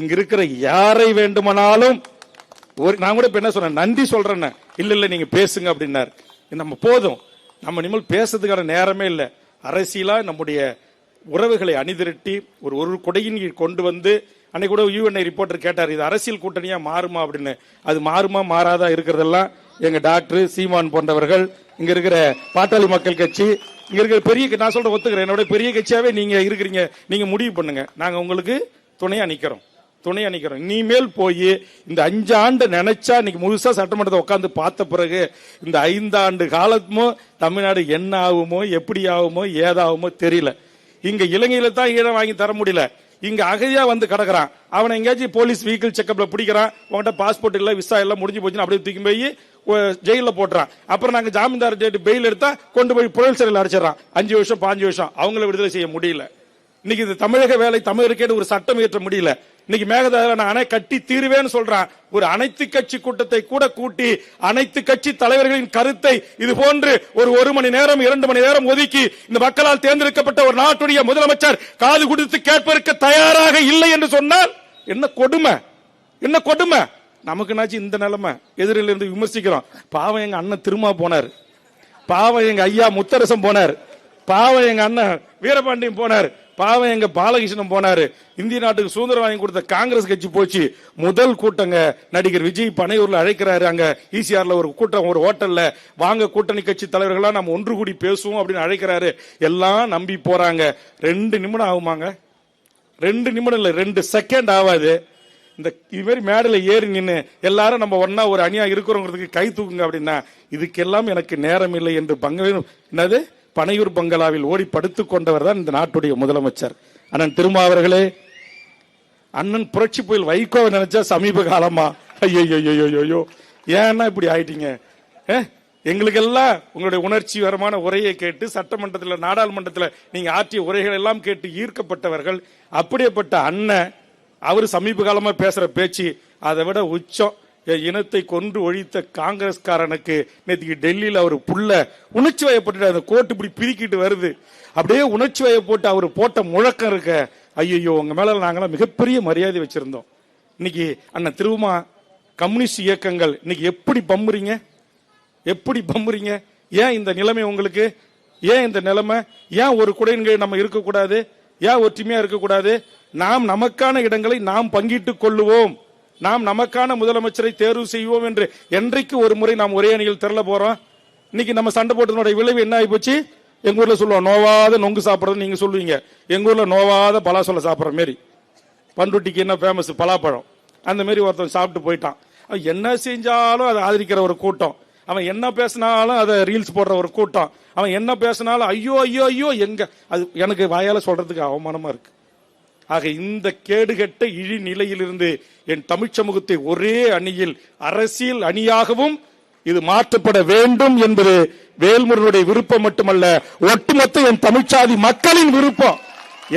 இங்க இருக்கிற யாரை வேண்டுமானாலும் நான் கூட என்ன சொன்னேன், நன்றி சொல்றேன். இல்ல நீங்க பேசுங்க அப்படின்னாரு. நம்ம போதும், நம்ம இனிமேல் பேசுறதுக்கான நேரமே இல்லை. அரசியலா நம்முடைய உறவுகளை அணிதிரட்டி ஒரு கொடையின் கொண்டு வந்து, அன்னைக்கு கூட யூஎன்ஐ ரிப்போர்ட்டர் கேட்டார், இது அரசியல் கூட்டணியா மாறுமா அப்படின்னு. அது மாறுமா மாறாதா இருக்கிறதெல்லாம் எங்க டாக்டர் சீமான் போன்றவர்கள், இங்க இருக்கிற பாட்டாளி மக்கள் கட்சி, இங்க இருக்கிற பெரிய, நான் சொல்ற ஒத்துக்கிறேன், என்னோட பெரிய கட்சியாவே நீங்க இருக்கிறீங்க, நீங்க முடிவு பண்ணுங்க, நாங்க உங்களுக்கு துணையா நிக்கிறோம். இனிமேல் போய் இந்த 5 ஆண்டு நினைச்சா இன்னைக்கு முழுசா சட்டமன்றத்தை உட்கார்ந்து பார்த்த பிறகு இந்த 5 ஆண்டு காலமும் தமிழ்நாடு என்ன ஆகுமோ, எப்படி ஆகுமோ, ஏதாகுமோ தெரியல. இங்க இலங்கையில தான் ஈழம் வாங்கி தர முடியல, இங்க அகதியா வந்து கிடக்குறான். அவனை எங்கேயாச்சும் போலீஸ் வெஹிக்கிள் செக்அப்ல பிடிக்கிறான், உங்கள்கிட்ட பாஸ்போர்ட் இல்ல, விசா எல்லாம் முடிஞ்சு போச்சுன்னு அப்படியே தூக்கி போய் ஜெயில போட்டுறான். அப்புறம் நாங்க ஜாமீன்தார் பெயில் எடுத்தா கொண்டு போய் புழல் சிறையில் அடைச்சிடறான். 5 வருஷம் 5 வருஷம் அவங்கள விடுதலை செய்ய முடியல. இன்னைக்கு இந்த தமிழக வேலை தமிழருக்கே ஒரு சட்டம் இயற்ற முடியல. இன்னைக்கு மேகதாதுல அணை கட்டி தீர்வேன்னு சொல்றான். ஒரு அனைத்து கட்சி கூட்டத்தை கூட கூட்டி அனைத்து கட்சி தலைவர்களின் கருத்தை இது போன்று ஒரு மணி நேரம் 2 மணி நேரம் ஒதுக்கி இந்த மக்களால் தேர்ந்தெடுக்கப்பட்ட ஒரு நாட்டுடைய முதலமைச்சர் காது கொடுத்து கேட்பதற்கு தயாராக இல்லை என்று சொன்னால் என்ன கொடுமை, என்ன கொடுமை. நமக்குனாச்சு இந்த நிலைமை. எதிரில் இருந்து விமர்சிக்கிறோம். பாவம் எங்க அண்ணன் திருமா போனார், பாவம் எங்க ஐயா முத்தரசம் போனார், பாவம் எங்க அண்ணன் வீரபாண்டியன் போனார், பாவம் எங்க பாலகிருஷ்ணன் போனாரு. இந்திய நாட்டுக்கு சுதந்திரம் வாங்கி கொடுத்த காங்கிரஸ் கட்சி போச்சு. முதல் கூட்டங்க நடிகர் விஜய் பனையூர்ல அழைக்கிறாரு. அங்க ஈசிஆர்ல ஒரு கூட்டம், ஒரு ஹோட்டல்ல வாங்க கூட்டணி கட்சி தலைவர்களா நம்ம ஒன்று கூடி பேசுவோம் அப்படின்னு அழைக்கிறாரு. எல்லாம் நம்பி போறாங்க. 2 நிமிடம் ஆகுமாங்க? 2 நிமிடம் இல்ல, 2 செகண்ட் ஆகாது. இந்த இது மாதிரி மேடல ஏறி நின்று எல்லாரும் நம்ம ஒன்னா ஒரு அணியா இருக்கிறோங்கிறதுக்கு கை தூக்குங்க அப்படின்னா இதுக்கெல்லாம் எனக்கு நேரம் இல்லை என்று என்னது பனையூர் பங்களாவில் ஓடி படுத்துக் கொண்டவர் தான் இந்த நாட்டுடைய முதலமைச்சர் அண்ணன் திருமாவர்களே. அண்ணன் புரட்சி புயல் வைகோவை நினைச்சா சமீப காலமா ஐயோ ஏன்னா இப்படி ஆயிட்டீங்க. எங்களுக்கு எல்லாம் உங்களுடைய உணர்ச்சிகரமான உரையை கேட்டு சட்டமன்றத்தில் நாடாளுமன்றத்தில் நீங்க ஆற்றிய உரைகள் எல்லாம் கேட்டு ஈர்க்கப்பட்டவர்கள். அப்படியேப்பட்ட அண்ணன் அவரு சமீப காலமா பேசுற பேச்சு அதை விட உச்சம். இனத்தை கொன்று ஒழித்த காங்கிரஸ்காரனுக்கு நேற்றுக்கு டெல்லியில் அவர் புள்ள உணர்ச்சி வயப்பட்டு அந்த கோட்டு இப்படி பிரிக்கிட்டு வருது. அப்படியே உணர்ச்சி வயப்போட்டு அவர் போட்ட முழக்கம் இருக்க, ஐயோ உங்க மேல நாங்களாம் மிகப்பெரிய மரியாதை வச்சிருந்தோம். இன்னைக்கு அண்ணன் திருமா கம்யூனிஸ்ட் இயக்கங்கள் இன்னைக்கு எப்படி பம்புறீங்க, எப்படி பம்புறீங்க? ஏன் இந்த நிலைமை உங்களுக்கு? ஏன் இந்த நிலைமை? ஏன் ஒரு குடையின்கள் நம்ம இருக்கக்கூடாது? ஏன் ஒற்றுமையா இருக்கக்கூடாது? நாம் நமக்கான இடங்களை நாம் பங்கிட்டுக் கொள்ளுவோம், நாம் நமக்கான முதலமைச்சரை தேர்வு செய்வோம் என்று என்றைக்கு ஒரு முறை நாம் ஒரே அணியில் திரள போறோம்? இன்னைக்கு நம்ம சண்டை போட்டதனுடைய விளைவு என்ன ஆகி போச்சு? எங்க ஊர்ல சொல்லுவோம் நோவாத நொங்கு சாப்பிடுறது, நீங்க சொல்லுவீங்க எங்க ஊர்ல நோவாத பலாசொல சாப்பிடுற மாரி. பண்ருட்டிக்கு என்ன ஃபேமஸ்? பலாப்பழம். அந்த மாதிரி ஒருத்தன் சாப்பிட்டு போயிட்டான். என்ன செஞ்சாலும் அதை ஆதரிக்கிற ஒரு கூட்டம், அவன் என்ன பேசினாலும் அதை ரீல்ஸ் போடுற ஒரு கூட்டம், அவன் என்ன பேசினாலும் ஐயோ ஐயோ ஐயோ எங்க, அது எனக்கு வாயால சொல்றதுக்கு அவமானமா இருக்கு. ஆக இந்த கேடுகட்ட இழி நிலையிலிருந்து என் தமிழ் சமூகத்தை ஒரே அணியில் அரசியல் அணியாகவும் இது மாற்றப்பட வேண்டும் என்பது வேல்முருகனுடைய விருப்பம் மட்டுமல்ல, ஒட்டுமொத்த என் தமிழ்ச்சாதி மக்களின் விருப்பம்.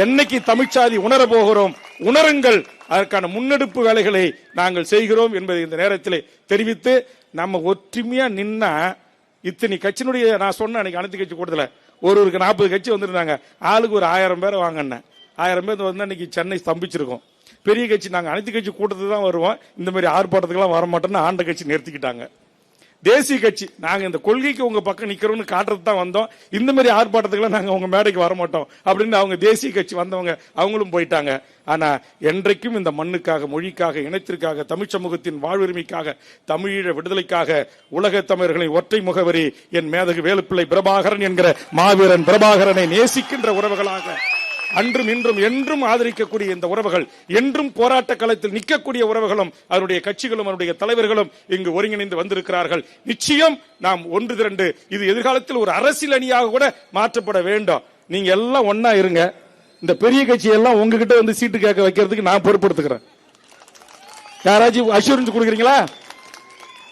என்னைக்கு தமிழ்ச்சாதி உணர போகிறோம், உணருங்கள். அதற்கான முன்னெடுப்பு வேலைகளை நாங்கள் செய்கிறோம் என்பதை இந்த நேரத்தில் தெரிவித்து, நம்ம ஒற்றுமையா நின்னா இத்தனை கட்சியினுடைய, நான் சொன்ன அன்னைக்கு அனைத்து கட்சி கூட்டத்துல ஒருவருக்கு 40 கட்சி வந்திருந்தாங்க, ஆளுக்கு ஒரு 1000 பேரை வாங்கினேன். 1000 பேர் வந்து இன்னைக்கு சென்னை ஸ்தம்பிச்சிருக்கோம். பெரிய கட்சி நாங்க அனைத்து கட்சி கூட்டத்துக்கு தான் வருவோம், இந்த மாதிரி ஆர்ப்பாட்டத்துக்குலாம் வர மாட்டோம்னு ஆண்ட கட்சி நிறுத்திக்கிட்டாங்க. தேசிய கட்சி நாங்க இந்த கொள்கைக்கு உங்க பக்கம் நிக்கிறோம்னு காட்டுறது தான் வந்தோம், இந்த மாதிரி ஆர்ப்பாட்டத்துக்குலாம் நாங்க உங்க மேடைக்கு வர மாட்டோம் அப்படின்னு அவங்க தேசிய கட்சி வந்தவங்க அவங்களும் போயிட்டாங்க. ஆனா என்றைக்கும் இந்த மண்ணுக்காக, மொழிக்காக, இனத்திற்காக, தமிழ் சமூகத்தின் வாழ்வுரிமைக்காக, தமிழீழ விடுதலைக்காக உலக தமிழர்களின் ஒற்றை முகவரி என் மேதகு வேலுப்பிள்ளை பிரபாகரன் என்கிற மாவீரன் பிரபாகரனை நேசிக்கின்ற உறவுகளாக அன்றும் இன்றும் என்றும் ஆதரிக்கக்கூடிய இந்த உறவுகள், என்றும் போராட்ட களத்தில் நிற்கக்கூடிய உறவுகளும் அவருடைய கட்சிகளும் அவருடைய தலைவர்களும் இங்கு ஒருங்கிணைந்து வந்திருக்கிறார்கள். நிச்சயம் நாம் ஒன்று திரண்டு இது எதிர்காலத்தில் ஒரு அரசியல் அணியாக கூட மாற்றப்பட வேண்டும். நீங்க எல்லாம் ஒன்னா இருங்க. இந்த பெரிய கட்சி எல்லாம் உங்ககிட்ட வந்து சீட்டு கேட்க வைக்கிறதுக்கு நான் பொறுப்படுத்துக்கிறேன். யாராச்சும் அஷூரன்ஸ் கொடுக்குறீங்களா?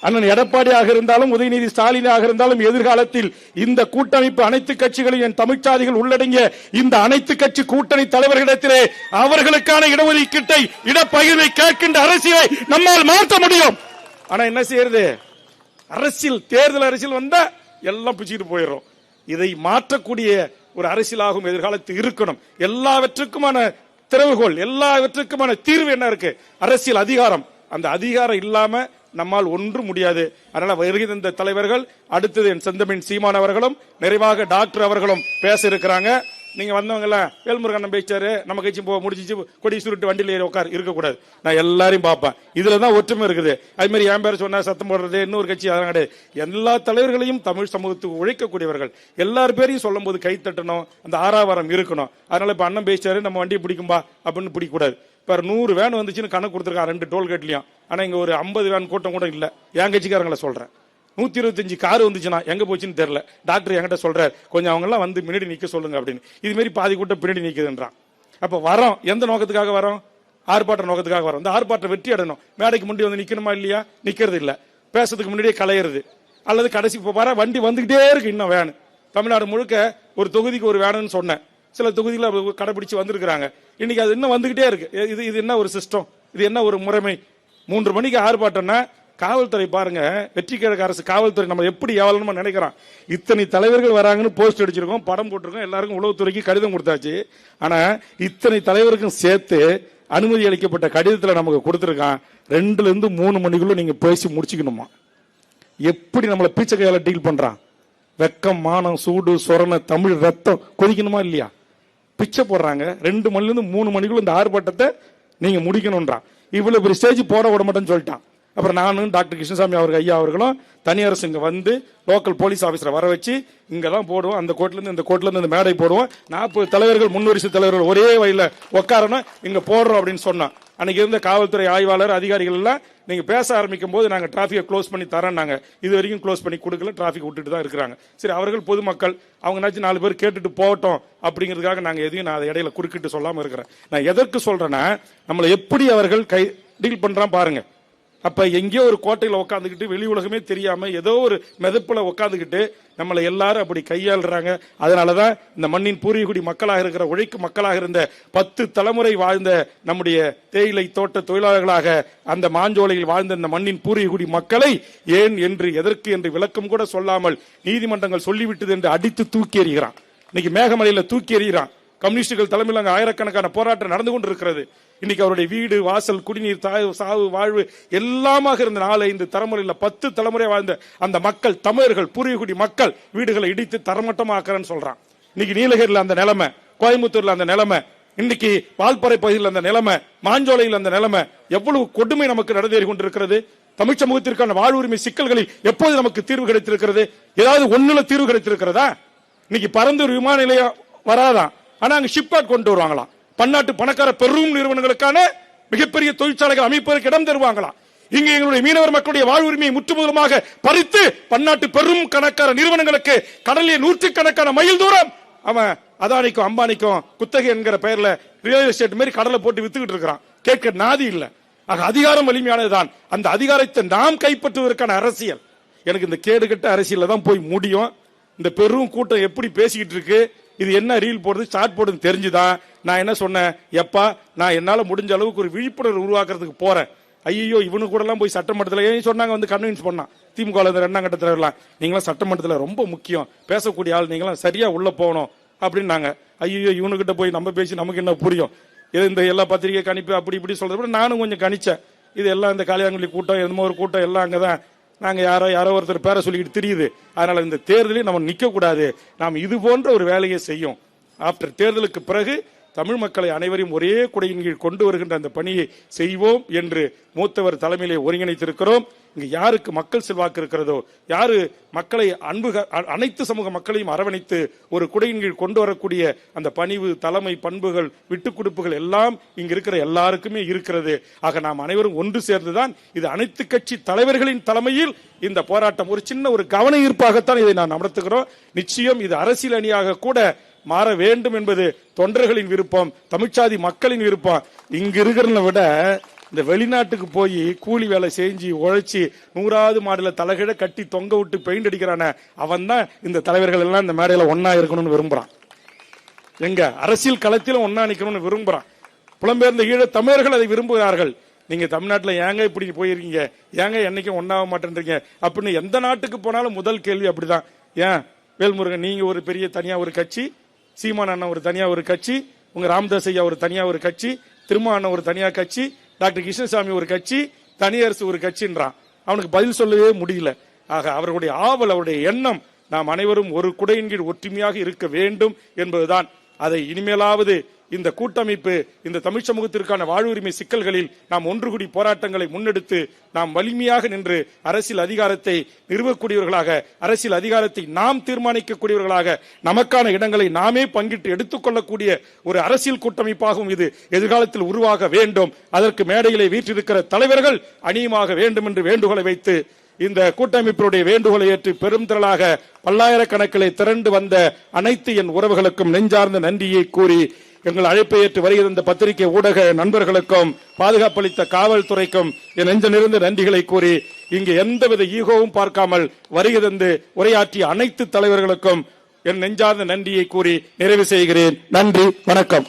அண்ணன் எடப்பாடியாக இருந்தாலும் உதயநிதி ஸ்டாலினாக இருந்தாலும் எதிர்காலத்தில் இந்த கூட்டமைப்பு அனைத்து கட்சிகளையும் என் தமிழ்ச்சாதிகள் உள்ளடங்கிய இந்த அனைத்து கட்சி கூட்டணி தலைவர்களிடத்திலே அவர்களுக்கான இடஒதுக்கீட்டை, இடப்பகிர்வை கேட்கின்ற அரசியலை நம்மால் மாற்ற முடியும். ஆனா என்ன செய்யறது? அரசியல், தேர்தல் அரசியல் வந்தா எல்லாம் பிச்சுக்கிட்டு போயிடும். இதை மாற்றக்கூடிய ஒரு அரசியலாகவும் எதிர்காலத்தில் இருக்கணும். எல்லாவற்றுக்குமான திறவுகோல், எல்லாவற்றுக்குமான தீர்வு என்ன இருக்கு? அரசியல் அதிகாரம். அந்த அதிகாரம் இல்லாம நம்மால் ஒன்றும் முடியாது. அதனால வருகை தந்த தலைவர்கள், அடுத்தது என் செந்தமிழ் சீமான் அவர்களும், நிறைவாக டாக்டர் அவர்களும் பேச இருக்கிறாங்க. நீங்க வந்தவங்கள வேல்முருகன் பேச்சாரு, நம்ம கட்சி முடிச்சு கொடி சுருட்டு வண்டியில் ஏறி உட்கார் இருக்கக்கூடாது. நான் எல்லாரையும் பார்ப்பேன். இதுலதான் ஒற்றுமை இருக்குது. அது மாதிரி என் பேர் சொன்னா சத்தம் போடுறது இன்னொரு கட்சி அதெல்லாம் கிடையாது. எல்லா தலைவர்களையும் தமிழ் சமூகத்துக்கு உழைக்கக்கூடியவர்கள் எல்லார் பேரையும் சொல்லும் போது கை தட்டணும், அந்த ஆறாவாரம் இருக்கணும். அதனால இப்ப அண்ணன் பேச்சாரு நம்ம வண்டியை பிடிக்கும்பா அப்படின்னு பிடிக்கக்கூடாது. இப்ப 100 வேன் வந்துச்சுன்னு கணக்கு கொடுத்துருக்கான் 2 டோல்கேட்லயும். ஆனா இங்க ஒரு 50 வேன் கூட்டம் கூட இல்ல. என் கட்சிக்காரங்களை சொல்றேன். 125 கார் வந்துச்சுன்னா எங்க போச்சுன்னு தெரியல. டாக்டர் என்கிட்ட சொல்றாரு, கொஞ்சம் அவங்க எல்லாம் வந்து முன்னாடி நிக்க சொல்லுங்க அப்படின்னு. இது மாதிரி பாதி கூட்டம் பின்னாடி நிக்குதுன்றான். அப்ப வரோம், எந்த நோக்கத்துக்காக வரோம்? ஆர்ப்பாட்ட நோக்கத்துக்காக வரோம். இந்த ஆர்ப்பாட்டம் வெற்றி அடையணும். மேடைக்கு முன்னாடி வந்து நிக்கணுமா இல்லையா? நிக்கிறது இல்ல, பேசுறதுக்கு முன்னாடியே கலையிறது, அல்லது கடைசி வர வண்டி வந்துகிட்டே இருக்கு. இன்னும் வேன் தமிழ்நாடு முழுக்க ஒரு தொகுதிக்கு ஒரு வேணும்னு சொன்னேன். சில தொகுதியில் கடைபிடிச்சு வந்திருக்கிறாங்க. இன்னைக்கு அது இன்னும் வந்துகிட்டே இருக்கு. இது என்ன ஒரு சிஸ்டம்? இது என்ன ஒரு முறைமை? 3 மணிக்கு ஆர்ப்பாட்டம்னா காவல்துறை பாருங்க, வெற்றி கிழக்கு அரசு காவல்துறை நம்ம எப்படி ஏவலமா நினைக்கிறான். இத்தனை தலைவர்கள் வராங்கன்னு போஸ்ட் அடிச்சிருக்கோம், படம் போட்டிருக்கோம், எல்லாருக்கும் உளவுத்துறைக்கு கடிதம் கொடுத்தாச்சு. ஆனா இத்தனை தலைவருக்கும் சேர்த்து அனுமதி அளிக்கப்பட்ட கடிதத்தில் நமக்கு கொடுத்திருக்கான், 2 to 3 மணிக்குள்ள நீங்க பேசி முடிச்சுக்கணுமா. எப்படி நம்மளை பீச்ச கையால டீல் பண்றான்? வெக்கம், மானம், சூடு, சொரண, தமிழ் ரத்தம் கொதிக்கணுமா இல்லையா? பிச்சை போடுறாங்க. 2 மணில 3 மணிக்குள்ள இந்த ஆர்ப்பாட்டத்தை நீங்க முடிக்கணும்ன்றான். இவ்வளவு பெரிய ஸ்டேஜ் போட விட மாட்டேன்னு சொல்லிட்டான். அப்புறம் நானும் டாக்டர் கிருஷ்ணசாமி அவர்கள் ஐயா அவர்களும் தனியார் இங்க வந்து லோக்கல் போலீஸ் ஆபீசரை வர வச்சு இங்கதான் போடுவோம், அந்த கோர்ட்ல இருந்து இந்த கோர்ட்ல இருந்து இந்த மேடை போடுவோம், 40 தலைவர்கள் முன்வரிசை தலைவர்கள் ஒரே வழியில உட்காரணும், இங்க போடுறோம் அப்படின்னு சொன்னோம். அன்னைக்கு இருந்த காவல்துறை ஆய்வாளர் அதிகாரிகள் எல்லாம் நீங்க பேச ஆரம்பிக்கும் போது நாங்க டிராபிக்கை க்ளோஸ் பண்ணி தரோம், இது வரைக்கும் க்ளோஸ் பண்ணி கொடுக்கல, டிராபிக் விட்டுட்டு தான் இருக்கிறாங்க. சரி, அவர்கள் பொதுமக்கள் அவங்க 4 பேர் கேட்டுட்டு போகட்டும் அப்படிங்கிறதுக்காக நாங்க எதையும் நான் இடையில குறுக்கிட்டு சொல்லாம இருக்கிறேன். நான் எதற்கு சொல்றேன்னா, நம்மளை எப்படி அவர்கள் டீல் பண்றான் பாருங்க. அப்ப எங்கேயோ ஒரு கோட்டையில உட்காந்துக்கிட்டு வெளி உலகமே தெரியாம ஏதோ ஒரு மெதப்புல உட்காந்துக்கிட்டு நம்மளை எல்லாரும் அப்படி கையாளுறாங்க. அதனாலதான் இந்த மண்ணின் பூர்வீகுடி மக்களாக இருக்கிற, உழைக்கும் மக்களாக இருந்த 10 தலைமுறை வாழ்ந்த நம்முடைய தேயிலை தோட்ட தொழிலாளர்களாக அந்த மாஞ்சோலையில் வாழ்ந்த இந்த மண்ணின் பூர்வீகுடி மக்களை ஏன் என்று, எதற்கு என்று விளக்கம் கூட சொல்லாமல் நீதிமன்றங்கள் சொல்லிவிட்டது என்று அடித்து தூக்கி எறிகிறான். இன்னைக்கு மேகமலையில தூக்கி எறிகிறான். கம்யூனிஸ்டுகள் தலைமையில் அங்க ஆயிரக்கணக்கான போராட்டம் நடந்து கொண்டிருக்கிறது. இன்னைக்கு அவருடைய வீடு, வாசல், குடிநீர், சாவு, வாழ்வு எல்லாமாக இருந்த 4-5 தலைமுறையில் 10 தலைமுறை வாழ்ந்த அந்த மக்கள், தமிழர்கள், பூர்வீகுடி மக்கள் வீடுகளை இடித்து தரமட்டமாக்குறேன்னு சொல்றான். இன்னைக்கு நீலகிரியில் அந்த நிலைமை, கோயம்புத்தூர்ல அந்த நிலைமை, இன்னைக்கு வால்பறை பகுதியில் அந்த நிலைமை, மாஞ்சோலையில் அந்த நிலைமை, எவ்வளவு கொடுமை நமக்கு நடந்தேறி கொண்டிருக்கிறது. தமிழ் சமூகத்திற்கான வாழ்வுரிமை சிக்கல்களில் எப்போது நமக்கு தீர்வு கிடைத்திருக்கிறது? ஏதாவது ஒண்ணுல தீர்வு கிடைத்திருக்கிறதா? இன்னைக்கு பரந்தூர் விமான நிலையம் வராதான், ஆனா அங்க ஷிப்காட் கொண்டு வருவாங்களாம். பன்னாட்டு பணக்கார பெரும் நிறுவனங்களுக்கான மிகப்பெரிய தொழிற்சாலைகள் அமைப்பதற்கு இடம் தருவாங்களாம். இங்க எங்களுடைய மீனவர் மக்களுடைய வாழ்வுரிமையை முற்றுமுதலமாக பறித்து பன்னாட்டு பெரும் கணக்கான நிறுவனங்களுக்கு கடலில் 100கணக்கான மைல் தூரம் அவன் அதானிக்கும் அம்பானிக்கும் குத்தகை என்கிற பெயர்ல ரியல் எஸ்டேட் மாதிரி கடலை போட்டு வித்துக்கிட்டு இருக்கிறான். கேட்க நாதி இல்ல. ஆக அதிகாரம் வலிமையானதுதான். அந்த அதிகாரத்தை நாம் கைப்பற்றுவதற்கான அரசியல். எனக்கு இந்த கேடுகட்ட அரசியல் தான் போய் முடியும். இந்த பெரும் கூட்டம் எப்படி பேசிக்கிட்டு இருக்கு, இது என்ன ரீல் போடுறது, ஷார்ட் போடுறது தெரிஞ்சுதான் நான் என்ன சொன்னேன், எப்பா நான் என்னால முடிஞ்ச அளவுக்கு ஒரு விழிப்புணர்வு உருவாக்குறதுக்கு போறேன். ஐயோ இவனு கூட எல்லாம் போய் சட்டமன்றத்தில் சொன்னாங்க, வந்து கன்வின்ஸ் பண்ணான். திமுக 2ஆம் கட்ட தலைவர்லாம், நீங்களாம் சட்டமன்றத்தில் ரொம்ப முக்கியம், பேசக்கூடிய ஆள், நீங்களாம் சரியா உள்ள போகணும் அப்படின்னாங்க. ஐயோ இவனுக்கிட்ட போய் நம்ம பேசி நமக்கு என்ன புரியும்? இந்த எல்லா பத்திரிகை கணிப்பு அப்படி இப்படி சொல்றது நானும் கொஞ்சம் கணிச்சேன். இது எல்லாம் இந்த காளியாங்குடி கூட்டம், என்னமோ ஒரு கூட்டம் எல்லாம் அங்கதான், நாங்க யாரோ ஒருத்தர் பேரை சொல்லிக்கிட்டு தெரியுது. அதனால இந்த தேர்தலில் நம்ம நிக்க கூடாது, நாம் இது போன்ற ஒரு வேலையை செய்யும். ஆப்டர் தேர்தலுக்கு பிறகு தமிழ் மக்களை அனைவரையும் ஒரே குடையின் கீழ் கொண்டு வருகின்ற அந்த பணியை செய்வோம் என்று மூத்தவர் தலைமையிலே ஒருங்கிணைத்திருக்கிறோம். இங்கு யாருக்கு மக்கள் செல்வாக்கு இருக்கிறதோ, யாரு மக்களை அனைத்து சமூக மக்களையும் அரவணைத்து ஒரு குடையின் கீழ் கொண்டு வரக்கூடிய அந்த பணிவு, தலைமை, பண்புகள், விட்டுக் கொடுப்புகள் எல்லாம் இங்க இருக்கிற எல்லாருக்குமே இருக்கிறது. ஆக நாம் அனைவரும் ஒன்று சேர்ந்துதான் இது அனைத்து கட்சி தலைவர்களின் தலைமையில் இந்த போராட்டம் ஒரு சின்ன ஒரு கவன ஈர்ப்பாகத்தான் இதை நான் நடத்துகிறோம். நிச்சயம் இது அரசியல் அணியாக கூட மாற வேண்டும் என்பது தொண்டர்களின் விருப்பம், தமிழ்ச்சாதி மக்களின் விருப்பம். இங்க இருக்கிறத விட இந்த வெளிநாட்டுக்கு போய் கூலி வேலை செஞ்சு உழைச்சி 100வது மாடல தலைகிழ கட்டி தொங்க விட்டு பெயிண்ட் அடிக்கிறான அவன் தான் இந்த தலைவர்கள் எல்லாம் இந்த மேடையில ஒன்னா இருக்கணும்னு விரும்புறான். எங்க அரசியல் களத்திலும் ஒன்னா நிக்கணும்னு விரும்புறான். புலம்பெயர்ந்த ஈழ தமிழர்கள் அதை விரும்புகிறார்கள். நீங்க தமிழ்நாட்டில் ஏங்க இப்படி போயிருக்கீங்க, ஏங்க என்னைக்கும் ஒன்னாக மாட்டேன்றீங்க அப்படின்னு எந்த நாட்டுக்கு போனாலும் முதல் கேள்வி அப்படிதான். ஏன் வேல்முருகன் நீங்க ஒரு பெரிய தனியா ஒரு கட்சி, சீமான் அண்ணன் ஒரு தனியா ஒரு கட்சி, உங்க ராமதாஸ் ஐயா ஒரு தனியா ஒரு கட்சி, திருமாவளவன் ஒரு தனியா கட்சி, டாக்டர் கிருஷ்ணசாமி ஒரு கட்சி, தனியரசு ஒரு கட்சின்றான். அவனுக்கு பதில் சொல்லவே முடியல. ஆக அவர்களுடைய ஆவல், அவருடைய எண்ணம் நாம் அனைவரும் ஒரு குடையின் கீழ் ஒற்றுமையாக இருக்க வேண்டும் என்பதுதான். அதை இனிமேலாவது இந்த கூட்டமைப்பு இந்த தமிழ் சமூகத்திற்கான வாழ்வுரிமை சிக்கல்களில் நாம் ஒன்று கூடி போராட்டங்களை முன்னெடுத்து நாம் வலிமையாக நின்று அரசியல் அதிகாரத்தை நிறுவக்கூடியவர்களாக, அரசியல் அதிகாரத்தை நாம் தீர்மானிக்கக்கூடியவர்களாக, நமக்கான இடங்களை நாமே பங்கிட்டு எடுத்துக்கொள்ளக்கூடிய ஒரு அரசியல் கூட்டமைப்பாகவும் இது எதிர்காலத்தில் உருவாக வேண்டும். அதற்கு மேடையிலே வீற்றிருக்கிற தலைவர்கள் அணியுமாக வேண்டும் என்று வேண்டுகோளை வைத்து இந்த கூட்டமைப்பினுடைய வேண்டுகோளை ஏற்று பெரும் திரளாக பல்லாயிரக்கணக்கிலே திரண்டு வந்த அனைத்து என் உறவுகளுக்கும் நெஞ்சார்ந்த நன்றியை கூறி, எங்கள் அழைப்பை ஏற்று வருகிற இந்த பத்திரிகை ஊடக நண்பர்களுக்கும் பாதுகாப்பளித்த காவல்துறைக்கும் என் நெஞ்ச நிறைந்த நன்றிகளை கூறி, இங்கு எந்தவித ஈகோவும் பார்க்காமல் வருகை தந்து உரையாற்றிய அனைத்து தலைவர்களுக்கும் என் நெஞ்சார்ந்த நன்றியை கூறி நிறைவு செய்கிறேன். நன்றி, வணக்கம்.